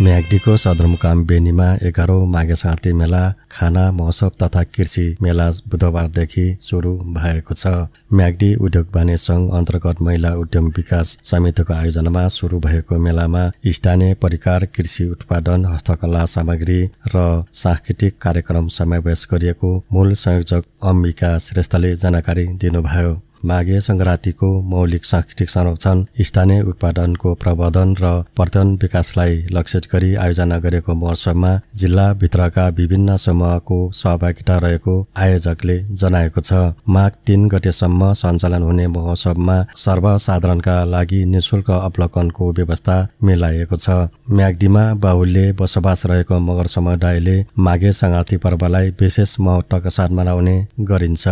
म्याग्दीको सदरमुकाम बेनीमा 11औं माघे संक्रान्ति मेला, खाना महोत्सव तथा कृषि मेला बुधबारदेखि सुरु भएको छ। म्याग्दी उद्योग वाणिज्य संघ अन्तर्गत महिला उद्यम विकास समितिको आयोजनामा सुरु भएको मेलामा स्थानीय परिकार, कृषि उत्पादन, हस्तकला सामग्री र सांस्कृतिक कार्यक्रम समावेश गरिएको मूल संयोजक अम्बिका श्रेष्ठले जानकारी दिनुभयो। माघे संक्रान्तिको मौलिक सांस्कृतिक संरक्षण, स्थानीय उत्पादनको प्रवर्धन र पर्यटन विकासलाई लक्षित गरी आयोजना गरेको महोत्सवमा जिल्लाभित्रका विभिन्न समूहको सहभागिता रहेको आयोजकले जनाएको छ। माघ 3 गतेसम्म सञ्चालन हुने महोत्सवमा सर्वसाधारणका लागि निशुल्क अवलोकनको व्यवस्था मिलाइएको छ। म्याग्दीमा बाहुल्य बसोबास रहेको मगर समुदायले माघे संक्रान्ति पर्वलाई विशेष महत्त्वका साथ मनाउने गरिन्छ।